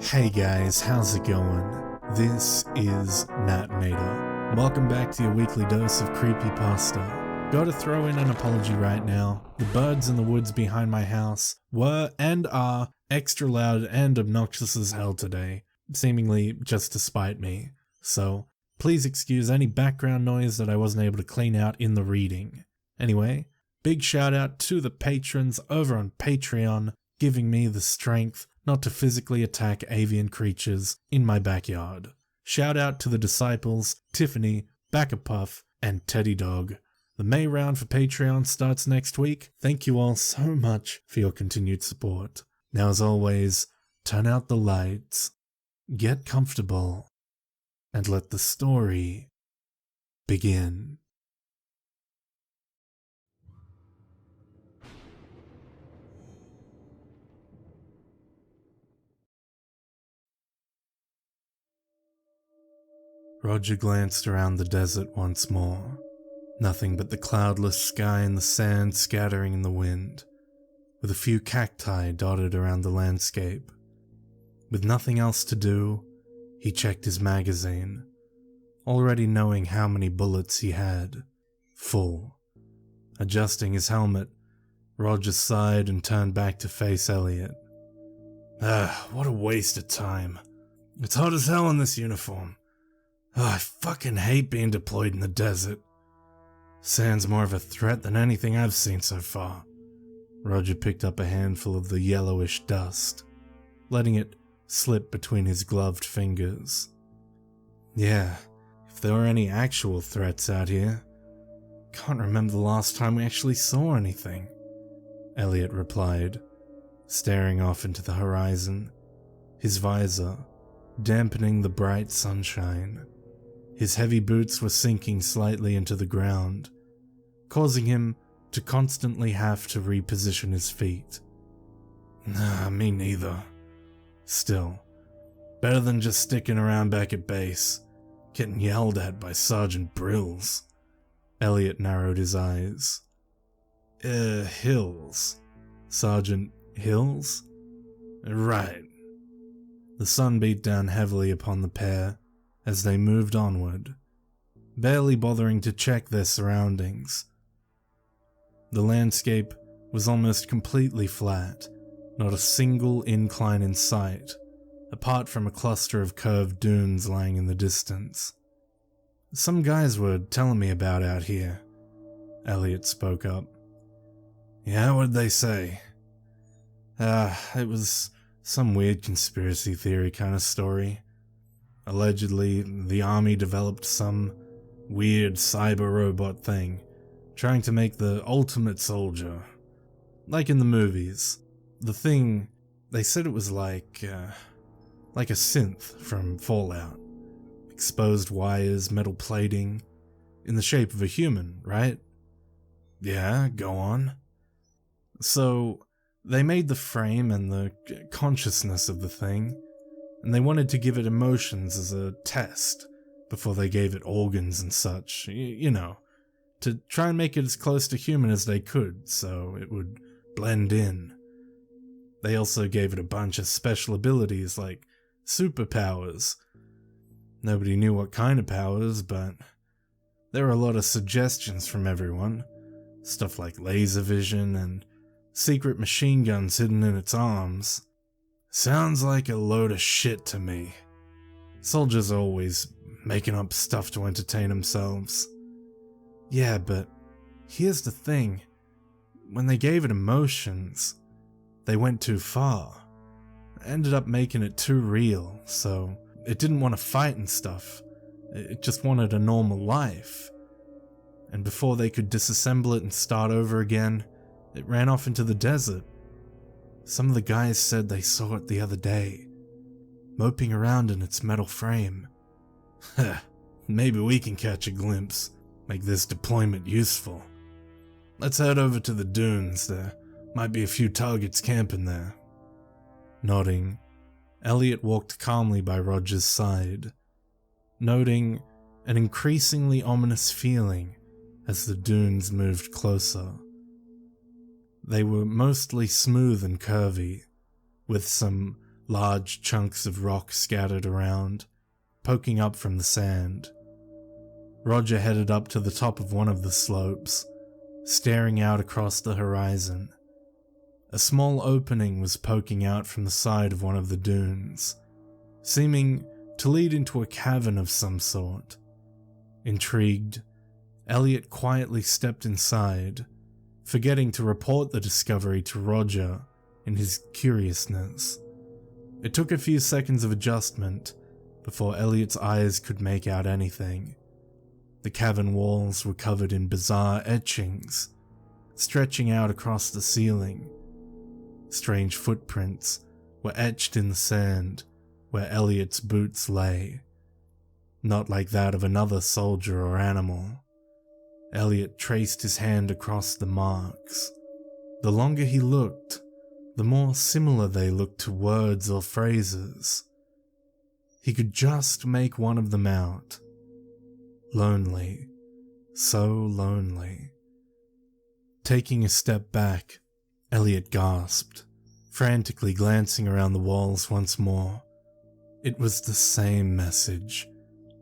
Hey guys, how's it going? This is Matt Mater. Welcome back to your weekly dose of Creepypasta. Gotta throw in an apology right now. The birds in the woods behind my house were and are extra loud and obnoxious as hell today, seemingly just to spite me. So, please excuse any background noise that I wasn't able to clean out in the reading. Anyway, big shout out to the patrons over on Patreon, giving me the strength not to physically attack avian creatures in my backyard. Shout out to the disciples, Tiffany, Backapuff, and Teddy Dog. The May round for Patreon starts next week. Thank you all so much for your continued support. Now as always, turn out the lights, get comfortable, and let the story begin. Roger glanced around the desert once more. Nothing but the cloudless sky and the sand scattering in the wind, with a few cacti dotted around the landscape. With nothing else to do, he checked his magazine, already knowing how many bullets he had. Full. Adjusting his helmet, Roger sighed and turned back to face Elliot. What a waste of time. It's hot as hell in this uniform. I fucking hate being deployed in the desert. Sand's more of a threat than anything I've seen so far. Roger picked up a handful of the yellowish dust, letting it slip between his gloved fingers. Yeah, if there were any actual threats out here. Can't remember the last time we actually saw anything, Elliot replied, staring off into the horizon, his visor dampening the bright sunshine. His heavy boots were sinking slightly into the ground, causing him to constantly have to reposition his feet. Nah, me neither. Still, better than just sticking around back at base, getting yelled at by Sergeant Brills. Elliot narrowed his eyes. Hills. Sergeant Hills? Right. The sun beat down heavily upon the pair as they moved onward, barely bothering to check their surroundings. The landscape was almost completely flat, not a single incline in sight, apart from a cluster of curved dunes lying in the distance. Some guys were telling me about out here, Elliot spoke up. Yeah, what'd they say? It was some weird conspiracy theory kind of story. Allegedly, the army developed some weird cyber robot thing, trying to make the ultimate soldier. Like in the movies. The thing, they said it was like a synth from Fallout. Exposed wires, metal plating, in the shape of a human, right? Yeah, go on. So, they made the frame and the consciousness of the thing, and they wanted to give it emotions as a test before they gave it organs and such, you know, to try and make it as close to human as they could so it would blend in. They also gave it a bunch of special abilities like superpowers. Nobody knew what kind of powers, but there were a lot of suggestions from everyone. Stuff like laser vision and secret machine guns hidden in its arms. Sounds like a load of shit to me. Soldiers are always making up stuff to entertain themselves. Yeah, but here's the thing. When they gave it emotions, they went too far. Ended up making it too real, so it didn't want to fight and stuff. It just wanted a normal life. And before they could disassemble it and start over again, it ran off into the desert. Some of the guys said they saw it the other day, moping around in its metal frame. Maybe we can catch a glimpse, make this deployment useful. Let's head over to the dunes, there might be a few targets camping there. Nodding, Elliot walked calmly by Roger's side, noting an increasingly ominous feeling as the dunes moved closer. They were mostly smooth and curvy, with some large chunks of rock scattered around, poking up from the sand. Roger headed up to the top of one of the slopes, staring out across the horizon. A small opening was poking out from the side of one of the dunes, seeming to lead into a cavern of some sort. Intrigued, Elliot quietly stepped inside, forgetting to report the discovery to Roger in his curiousness. It took a few seconds of adjustment before Elliot's eyes could make out anything. The cavern walls were covered in bizarre etchings, stretching out across the ceiling. Strange footprints were etched in the sand where Elliot's boots lay, not like that of another soldier or animal. Elliot traced his hand across the marks. The longer he looked, the more similar they looked to words or phrases. He could just make one of them out. Lonely, so lonely. Taking a step back, Elliot gasped, frantically glancing around the walls once more. It was the same message,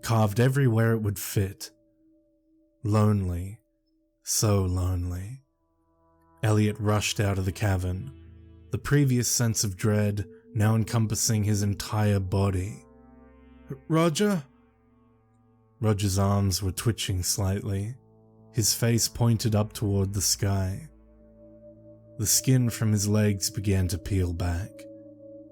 carved everywhere it would fit. Lonely, so lonely. Elliot rushed out of the cavern, the previous sense of dread now encompassing his entire body. Roger? Roger's arms were twitching slightly, his face pointed up toward the sky. The skin from his legs began to peel back,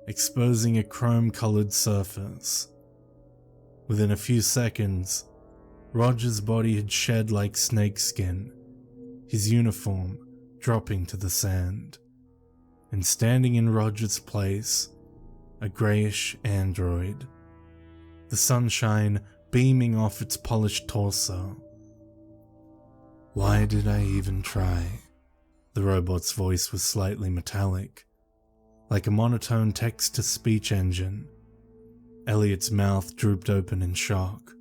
exposing a chrome-colored surface. Within a few seconds, Roger's body had shed like snakeskin, his uniform dropping to the sand, and standing in Roger's place, a greyish android, the sunshine beaming off its polished torso. Why did I even try? The robot's voice was slightly metallic, like a monotone text-to-speech engine. Elliot's mouth drooped open in shock.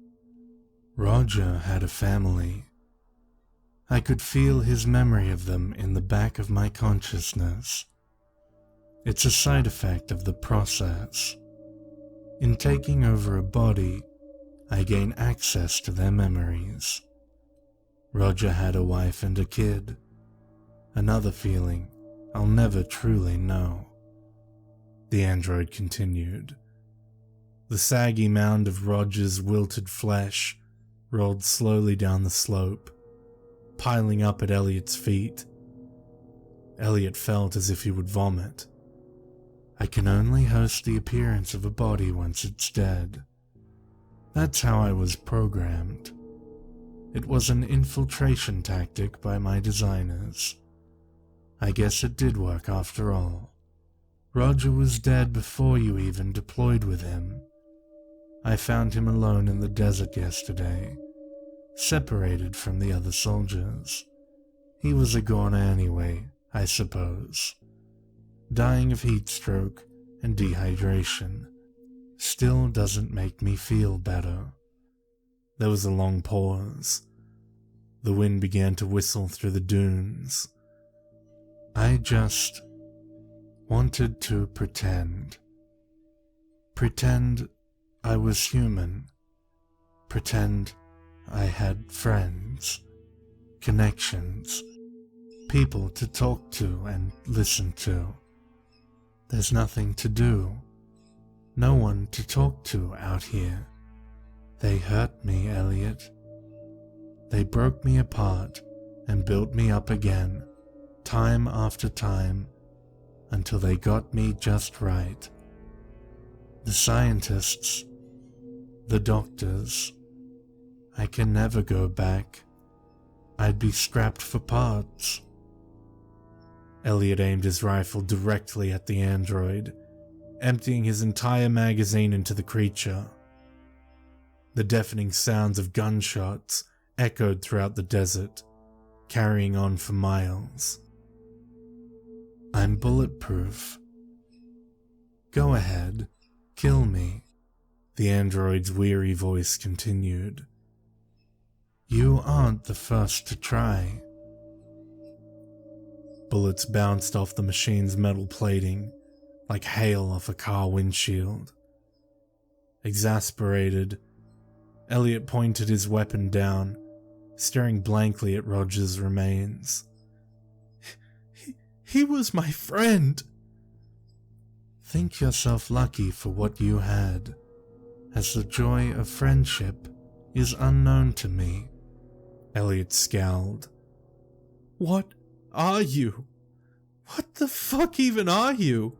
Roger had a family. I could feel his memory of them in the back of my consciousness. It's a side effect of the process. In taking over a body, I gain access to their memories. Roger had a wife and a kid. Another feeling I'll never truly know. The android continued. The saggy mound of Roger's wilted flesh rolled slowly down the slope, piling up at Elliot's feet. Elliot felt as if he would vomit. I can only host the appearance of a body once it's dead. That's how I was programmed. It was an infiltration tactic by my designers. I guess it did work after all. Roger was dead before you even deployed with him. I found him alone in the desert yesterday, separated from the other soldiers. He was a goner anyway, I suppose. Dying of heat stroke and dehydration still doesn't make me feel better. There was a long pause. The wind began to whistle through the dunes. I just wanted to pretend. Pretend I was human. Pretend I had friends, connections, people to talk to and listen to. There's nothing to do. No one to talk to out here. They hurt me, Elliot. They broke me apart and built me up again, time after time, until they got me just right. The scientists, the doctors, I can never go back. I'd be scrapped for parts. Elliot aimed his rifle directly at the android, emptying his entire magazine into the creature. The deafening sounds of gunshots echoed throughout the desert, carrying on for miles. I'm bulletproof. Go ahead, kill me, the android's weary voice continued. You aren't the first to try. Bullets bounced off the machine's metal plating, like hail off a car windshield. Exasperated, Elliot pointed his weapon down, staring blankly at Roger's remains. He was my friend. Think yourself lucky for what you had, as the joy of friendship is unknown to me. Elliot scowled. What are you? What the fuck even are you?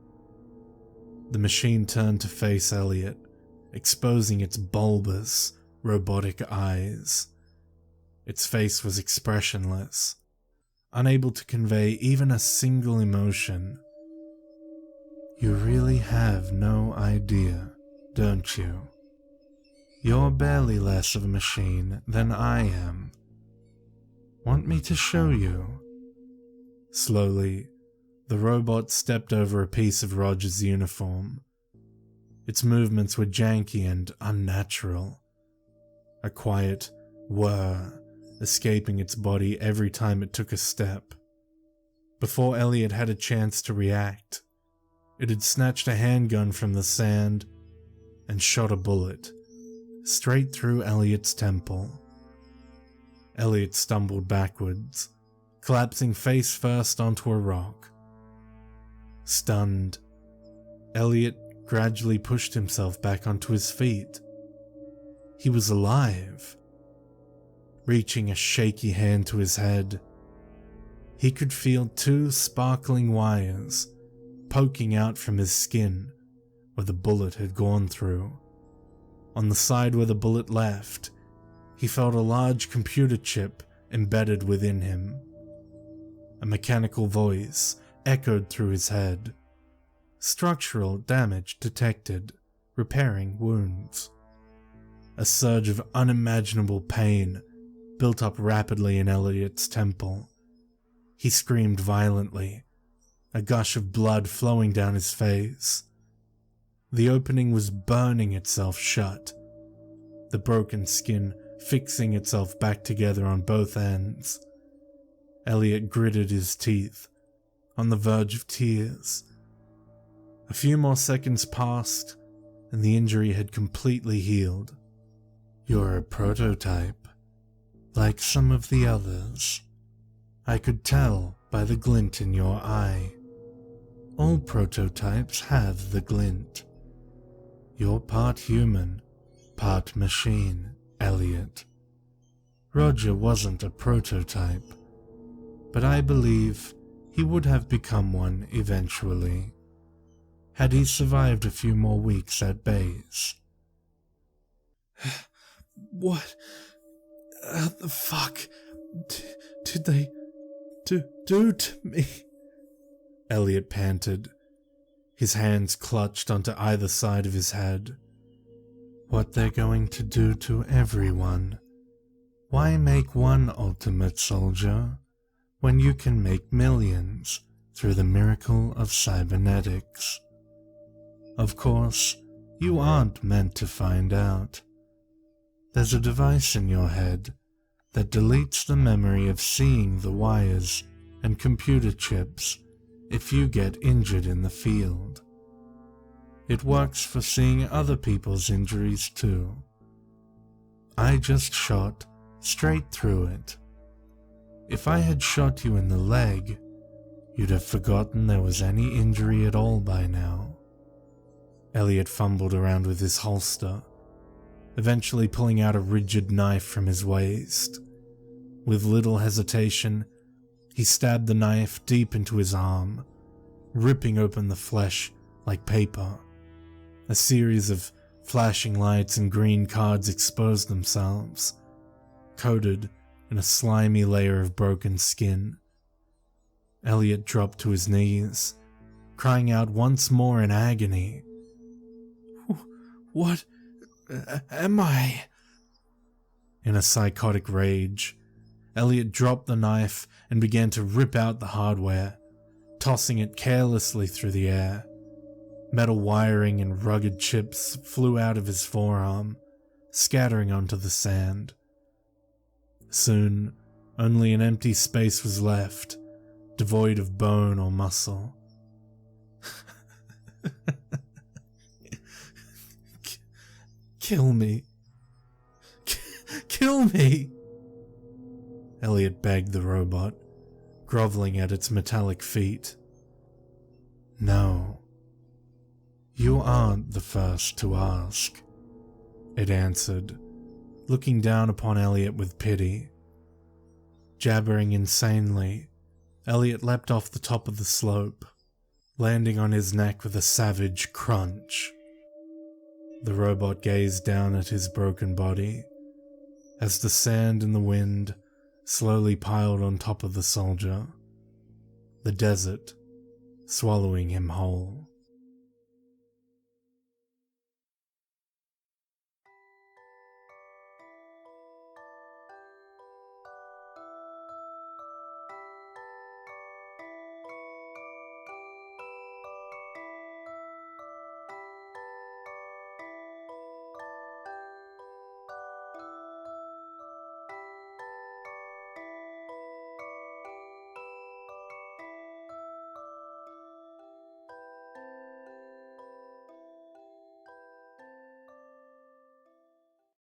The machine turned to face Elliot, exposing its bulbous, robotic eyes. Its face was expressionless, unable to convey even a single emotion. You really have no idea, don't you? You're barely less of a machine than I am. Want me to show you? Slowly, the robot stepped over a piece of Roger's uniform. Its movements were janky and unnatural. A quiet whir escaping its body every time it took a step. Before Elliot had a chance to react, it had snatched a handgun from the sand and shot a bullet straight through Elliot's temple. Elliot stumbled backwards, collapsing face first onto a rock. Stunned, Elliot gradually pushed himself back onto his feet. He was alive. Reaching a shaky hand to his head, he could feel two sparkling wires poking out from his skin where the bullet had gone through. On the side where the bullet left, he felt a large computer chip embedded within him. A mechanical voice echoed through his head. Structural damage detected. Repairing wounds. A surge of unimaginable pain built up rapidly in Elliot's temple. He screamed violently, a gush of blood flowing down his face. The opening was burning itself shut, the broken skin fixing itself back together on both ends. Elliot gritted his teeth, on the verge of tears. A few more seconds passed, and the injury had completely healed. You're a prototype, like some of the others. I could tell by the glint in your eye. All prototypes have the glint. You're part human, part machine, Elliot. Roger wasn't a prototype, but I believe he would have become one eventually, had he survived a few more weeks at base. What the fuck did they do to me? Elliot panted, his hands clutched onto either side of his head. What they're going to do to everyone. Why make one ultimate soldier when you can make millions through the miracle of cybernetics? Of course, you aren't meant to find out. There's a device in your head that deletes the memory of seeing the wires and computer chips if you get injured in the field. It works for seeing other people's injuries too. I just shot straight through it. If I had shot you in the leg, you'd have forgotten there was any injury at all by now. Elliot fumbled around with his holster, eventually pulling out a rigid knife from his waist. With little hesitation, he stabbed the knife deep into his arm, ripping open the flesh like paper. A series of flashing lights and green cards exposed themselves, coated in a slimy layer of broken skin. Elliot dropped to his knees, crying out once more in agony. What am I? In a psychotic rage, Elliot dropped the knife and began to rip out the hardware, tossing it carelessly through the air. Metal wiring and rugged chips flew out of his forearm, scattering onto the sand. Soon, only an empty space was left, devoid of bone or muscle. Kill me. Kill me! Elliot begged the robot, groveling at its metallic feet. No. You aren't the first to ask, it answered, looking down upon Elliot with pity. Jabbering insanely, Elliot leapt off the top of the slope, landing on his neck with a savage crunch. The robot gazed down at his broken body, as the sand and the wind slowly piled on top of the soldier, the desert swallowing him whole.